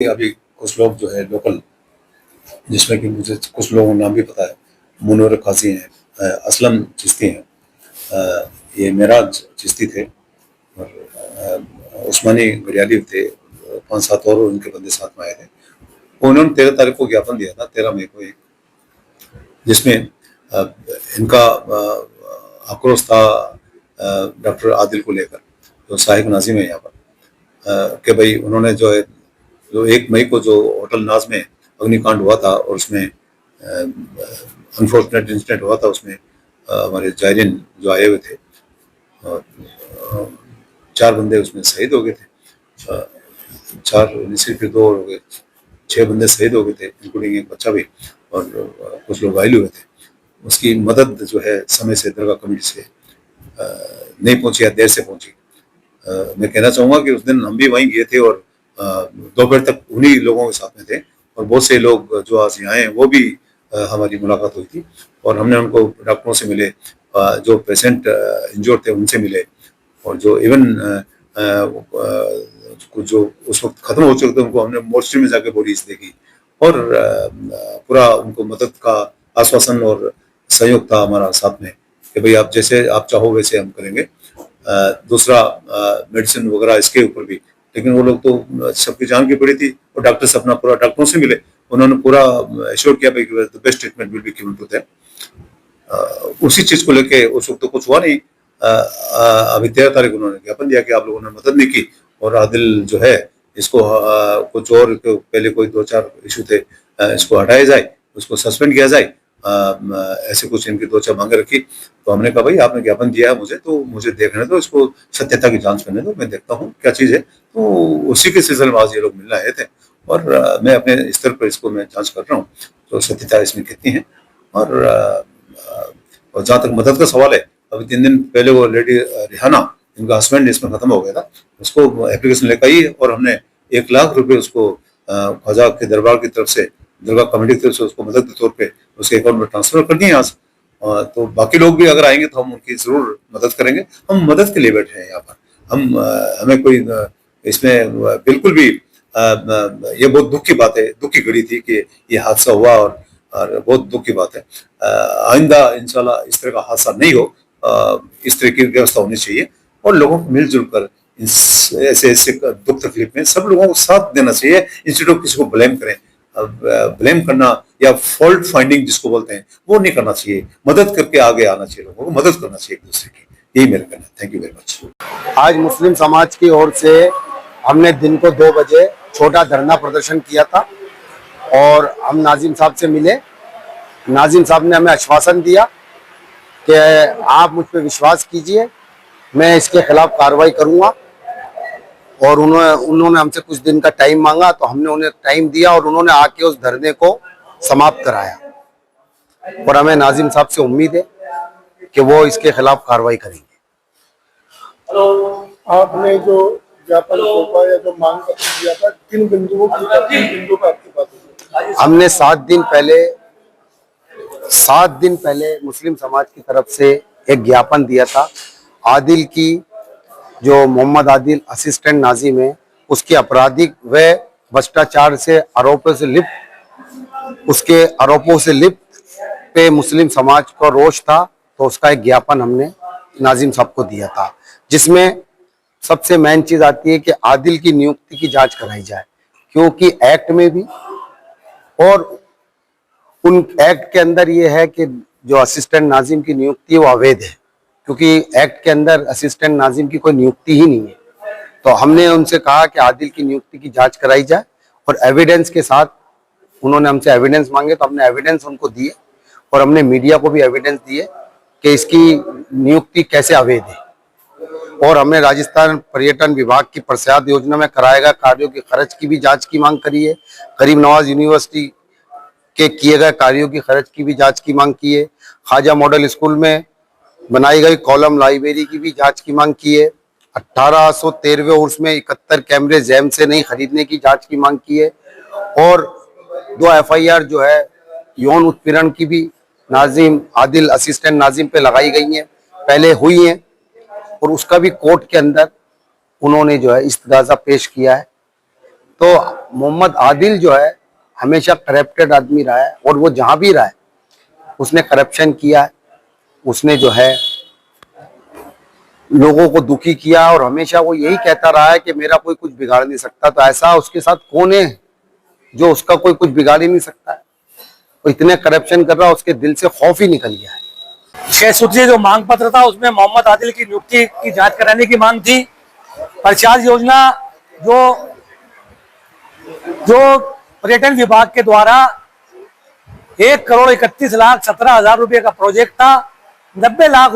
अभी कुछ लोग जो है लोकल, जिसमें कि मुझे कुछ लोगों का नाम भी पता है। मुनव्वर काजी हैं, असलम चिश्ती हैं, ये मेराज चिश्ती थे, और उस्मानी गडियाली थे, 5-7 और उनके बंदे साथ में आए थे। उन्होंने 13 तारीख को ज्ञापन दिया था, 13 मई को, एक जिसमें इनका आक्रोश था डॉक्टर आदिल को लेकर, जो सहायक नाजिम है यहाँ पर, कि भाई उन्होंने जो है, जो 1 मई को जो होटल नाज में अग्निकांड हुआ था और उसमें अनफॉर्चुनेट इंसिडेंट हुआ था, उसमें हमारे जायरीन जो आए हुए थे, और 4 बंदे उसमें शहीद हो गए थे। 4 निश्चित फिर 2 हो गए, 6 बंदे शहीद हो गए थे, इंक्लूडिंग एक बच्चा भी, और कुछ लोग घायल हुए थे। उसकी मदद जो है समय से दरगाह कमेटी से नहीं पहुंची या देर से पहुंची। मैं कहना चाहूँगा कि उस दिन हम भी वहीं गए थे और दोपहर तक उन्हीं लोगों के साथ में थे, और बहुत से लोग जो आज यहाँ आए वो भी हमारी मुलाकात हुई थी, और हमने उनको डॉक्टरों से मिले, जो पेशेंट इंजोर्ड थे उनसे मिले, और जो इवन जो उस वक्त खत्म हो चुके थे उनको हमने मोर्चरी में जाके बोरीज देखी, और पूरा उनको मदद का आश्वासन और सहयोग था हमारा साथ में, कि भाई आप जैसे आप चाहो वैसे हम करेंगे। दूसरा मेडिसिन वगैरह इसके ऊपर भी, लेकिन वो लोग तो सबकी जान की पड़ी थी, और डॉक्टर से अपना पूरा डॉक्टरों से मिले, उन्होंने पूरा एश्योर किया भाई the best treatment will be given to them. उसी चीज को लेके उस वक्त तो कुछ हुआ नहीं। अभी 13 तारीख उन्होंने ज्ञापन दिया कि आप लोगों ने मदद नहीं की, और आदिल जो है इसको कुछ और पहले कोई 2-4 इशू थे, इसको हटाया जाए, उसको सस्पेंड किया जाए, ऐसे कुछ इनकी 2-4 मांगे रखी। तो हमने कहा भाई आपने ज्ञापन दिया है मुझे, तो मुझे देखने दो, इसको सत्यता की जांच करने दो, मैं देखता हूँ क्या चीज़ है। तो उसी के सिलसिले में आज ये लोग मिलने आए थे, और मैं अपने स्तर पर इसको मैं जांच कर रहा हूँ तो सत्यता इसमें कितनी है। और जहाँ तक मदद का सवाल है, अभी 3 दिन पहले वो लेडी रिहाना, इनका हस्बैंड इसमें खत्म हो गया था, उसको एप्लीकेशन लेकर आई, और हमने 1 लाख रुपए उसको ख्वाजा के दरबार की तरफ से, दरगाह कमेटी की तरफ से उसको मदद के तौर पे उसके अकाउंट में ट्रांसफर कर दिए आज। तो बाकी लोग भी अगर आएंगे तो हम उनकी जरूर मदद करेंगे। हम मदद के लिए बैठे हैं यहाँ पर। हम हमें कोई इसमें बिल्कुल भी ये बहुत दुख की बात है, दुख की घड़ी थी कि ये हादसा हुआ, और बहुत दुख की बात है। आइंदा इंशाल्लाह इस तरह का हादसा नहीं हो, इस तरह की व्यवस्था होनी चाहिए, और लोगों को मिलजुल कर ऐसे ऐसे दुख तकलीफ में सब लोगों को साथ देना चाहिए, इंस्टेड ऑफ किसी को ब्लेम करें। ब्लेम करना या फॉल्ट फाइंडिंग जिसको बोलते हैं वो नहीं करना चाहिए, मदद करके आगे आना चाहिए, लोगों को मदद करना चाहिए एक दूसरे की। यही मेरा कहना है। Thank you very much. आज मुस्लिम समाज की ओर से हमने दिन को 2 बजे छोटा धरना प्रदर्शन किया था, और हम नाजिम साहब से मिले। नाजिम साहब ने हमें आश्वासन दिया कि आप मुझ पर विश्वास कीजिए, मैं इसके खिलाफ कार्रवाई करूंगा, और उन्होंने हमसे कुछ दिन का टाइम मांगा, तो हमने उन्हें टाइम दिया, और उन्होंने आके उस धरने को समाप्त कराया। और हमें नाजिम साहब से उम्मीद है कि वो इसके खिलाफ कार्रवाई करेंगे। आपने जो ज्ञापन सौंपा या जो मांग पत्र दिया था, किन बिंदुओं की, किन बिंदुओं पर आपकी बात हुई? हमने 7 दिन पहले मुस्लिम समाज की तरफ से एक ज्ञापन दिया था। आदिल की, जो मोहम्मद आदिल असिस्टेंट नाजिम है, उसके आपराधिक व भ्रष्टाचार से आरोपों से लिप्त, उसके आरोपों से लिप्त पे मुस्लिम समाज को रोष था, तो उसका एक ज्ञापन हमने नाजिम साहब को दिया था, जिसमें सबसे मेन चीज आती है कि आदिल की नियुक्ति की जांच कराई जाए, क्योंकि एक्ट में भी और उन एक्ट के अंदर ये है कि जो असिस्टेंट नाजिम की नियुक्ति है वो अवैध है, क्योंकि एक्ट के अंदर असिस्टेंट नाजिम की कोई नियुक्ति ही नहीं है। तो हमने उनसे कहा कि आदिल की नियुक्ति की जांच कराई जाए, और एविडेंस के साथ उन्होंने हमसे एविडेंस मांगे, तो हमने एविडेंस उनको दिए, और हमने मीडिया को भी एविडेंस दिए कि इसकी नियुक्ति कैसे अवैध है। और हमने राजस्थान पर्यटन विभाग की प्रसाद योजना में कराए गए कार्यों के खर्च की भी जांच की मांग करी है। गरीब नवाज यूनिवर्सिटी के किए गए कार्यों की खर्च की भी जांच की मांग की है। ख्वाजा मॉडल स्कूल में बनाई गई कॉलम लाइब्रेरी की भी जांच की मांग की है। 1813वें उर्स में 71 कैमरे जैम से नहीं खरीदने की जांच की मांग की है। और 2 FIR जो है यौन उत्पीड़न की भी नाजिम आदिल असिस्टेंट नाजिम पे लगाई गई हैं, पहले हुई हैं, और उसका भी कोर्ट के अंदर उन्होंने जो है इस्तगाजा पेश किया है। तो मोहम्मद आदिल जो है हमेशा करप्टेड आदमी रहा है, और वो जहां भी रहा है उसने करप्शन किया है, उसने जो है लोगों को दुखी किया, और हमेशा वो यही कहता रहा है कि मेरा कोई कुछ बिगाड़ नहीं सकता। तो ऐसा उसके साथ कौन है जो उसका कोई कुछ बिगाड़ ही नहीं सकता है? वो इतने करप्शन कर रहा है, उसके दिल से खौफ ही निकल गया है। 6 सूत्रीय जो मांग पत्र था उसमें मोहम्मद आदिल की नियुक्ति की जांच कराने की मांग थी। प्रचार योजना जो पर्यटन विभाग के द्वारा 1,31,17,000 रुपए का प्रोजेक्ट था, 90 लाख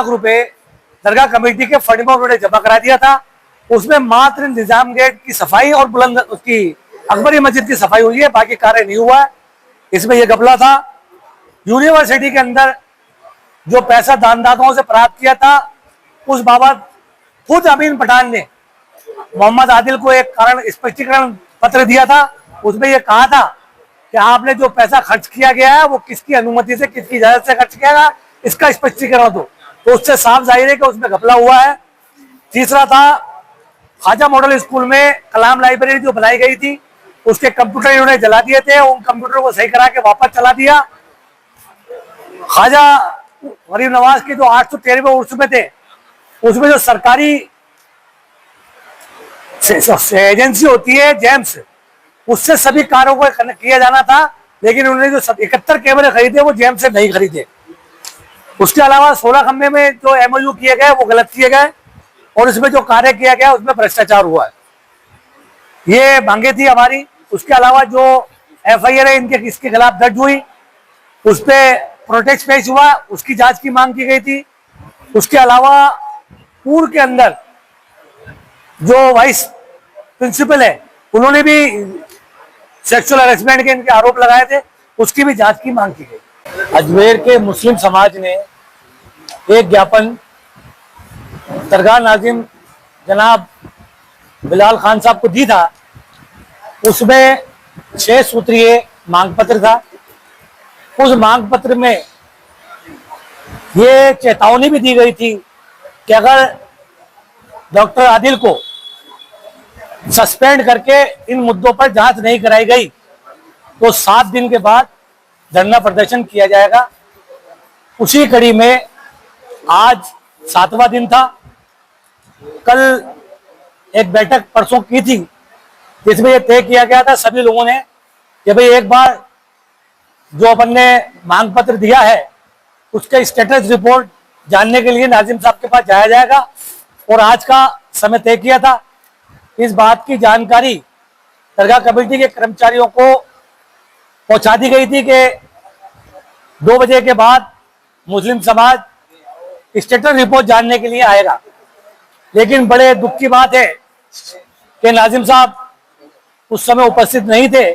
रुपए दरगाह कमेटी के फंड में उन्होंने जमा करा दिया था। उसमें मात्र निजाम गेट की सफाई और बुलंद उसकी अकबरी मस्जिद की सफाई हुई है, बाकी कार्य नहीं हुआ है। इसमें यह घपला था। यूनिवर्सिटी के अंदर जो पैसा दानदाताओं से प्राप्त किया था, उस बाबत खुद अमीन पठान ने मोहम्मद आदिल को एक कारण स्पष्टीकरण पत्र दिया था। उसमें यह कहा था कि आपने जो पैसा खर्च किया गया है वो किसकी अनुमति से, किसकी इजाजत से खर्च किया गया, इसका स्पष्टीकरण दो। तो उससे साफ जाहिर है कि उसमें घपला हुआ है। तीसरा था ख्वाजा मॉडल स्कूल में कलाम लाइब्रेरी जो बनाई गई थी, उसके कंप्यूटर इन्होंने जला दिए थे, उन कंप्यूटर को सही करा के वापस चला दिया। ख्वाजा गरीब नवाज के जो 813वें उर्स में थे, उसमें जो सरकारी एजेंसी होती है जेम्स, उससे सभी कार्यों को किया जाना था, लेकिन उन्होंने जो 71 कैमरे खरीदे वो जेम्स से नहीं खरीदे। उसके अलावा 16 खंबे में जो MOU किए गए वो गलत किए गए, और इसमें जो कार्य किया गया उसमें भ्रष्टाचार हुआ है। ये मांगे थी हमारी। उसके अलावा जो FIR है इनके इसके खिलाफ दर्ज हुई, उस पर प्रोटेस्ट पेश हुआ, उसकी जांच की मांग की गई थी। उसके अलावा पूर्व के अंदर जो वाइस प्रिंसिपल है उन्होंने भी सेक्सुअल हरेसमेंट के इनके आरोप लगाए थे, उसकी भी जांच की मांग की गई। अजमेर के मुस्लिम समाज ने एक ज्ञापन दरगाह नाजिम जनाब बिलाल खान साहब को दी था। उसमें 6 सूत्रीय मांग पत्र था। उस मांग पत्र में ये चेतावनी भी दी गई थी कि अगर डॉक्टर आदिल को सस्पेंड करके इन मुद्दों पर जांच नहीं कराई गई तो 7 दिन के बाद धरना प्रदर्शन किया जाएगा। उसी कड़ी में आज 7वां दिन था। कल एक बैठक परसों की थी जिसमें यह तय किया गया था सभी लोगों ने कि भाई एक बार जो अपन ने मांग पत्र दिया है उसका स्टेटस रिपोर्ट जानने के लिए नाजिम साहब के पास जाया जाएगा, और आज का समय तय किया था। इस बात की जानकारी दरगाह कमेटी के कर्मचारियों को पहुंचा दी गई थी कि 2 बजे के बाद मुस्लिम समाज स्टेटस रिपोर्ट जानने के लिए आएगा। लेकिन बड़े दुख की बात है कि नाजिम साहब उस समय उपस्थित नहीं थे,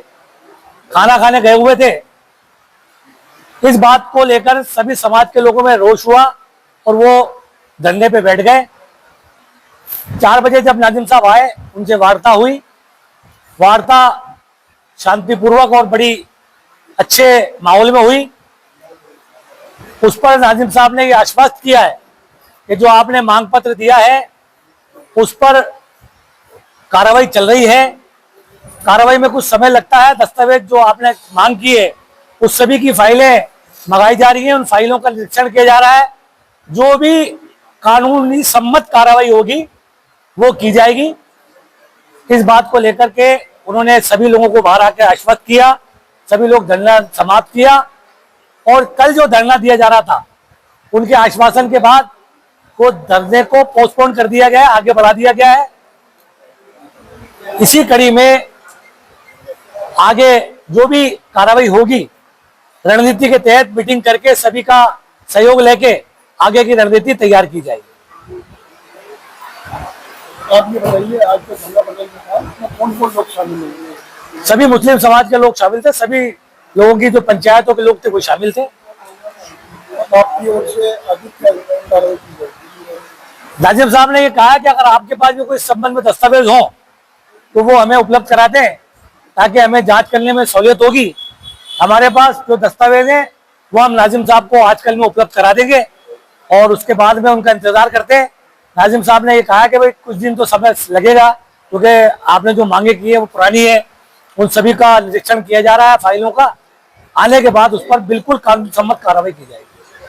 खाना खाने गए हुए थे। इस बात को लेकर सभी समाज के लोगों में रोष हुआ और वो धरने पे बैठ गए। 4 बजे जब नाजिम साहब आए, उनसे वार्ता हुई। वार्ता शांतिपूर्वक और बड़ी अच्छे माहौल में हुई। उस पर नाजिम साहब ने ये आश्वस्त किया है कि जो आपने मांग पत्र दिया है उस पर कार्रवाई चल रही है। कार्रवाई में कुछ समय लगता है। दस्तावेज जो आपने मांग की है उस सभी की फाइलें मंगाई जा रही हैं, उन फाइलों का निरीक्षण किया जा रहा है। जो भी कानूनी सम्मत कार्रवाई होगी वो की जाएगी। इस बात को लेकर के उन्होंने सभी लोगों को बाहर आकर आश्वस्त किया। सभी लोग धरना समाप्त किया, और कल जो धरना दिया जा रहा था उनके आश्वासन के बाद वो धरने को पोस्टपोन कर दिया गया है, आगे बढ़ा दिया गया है। इसी कड़ी में आगे जो भी कार्रवाई होगी रणनीति के तहत मीटिंग करके सभी का सहयोग लेके आगे की रणनीति तैयार की जाएगी। आप ये बताइए, आज का धरना प्रदर्शन था, कौन-कौन लोग शामिल हुए? सभी मुस्लिम समाज के लोग शामिल थे। सभी लोगों की जो पंचायतों के लोग थे वो शामिल थे। आपकी ओर से अधिक कार्रवाई की जाएगी? नाजिम साहब ने ये कहा कि अगर आपके पास भी कोई इस संबंध में दस्तावेज हो तो वो हमें उपलब्ध करा दें ताकि हमें जांच करने में सहूलियत होगी। हमारे पास जो दस्तावेज हैं वो हम नाजिम साहब को आज कल में उपलब्ध करा देंगे, और उसके बाद में उनका इंतजार करते हैं। नाजिम साहब ने ये कहा कि भाई कुछ दिन तो समय लगेगा, क्योंकि आपने जो मांगे की है वो पुरानी है, उन सभी का निरीक्षण किया जा रहा है फाइलों का। आने के बाद उस पर बिल्कुल कानून सम्मत कार्रवाई की जाएगी।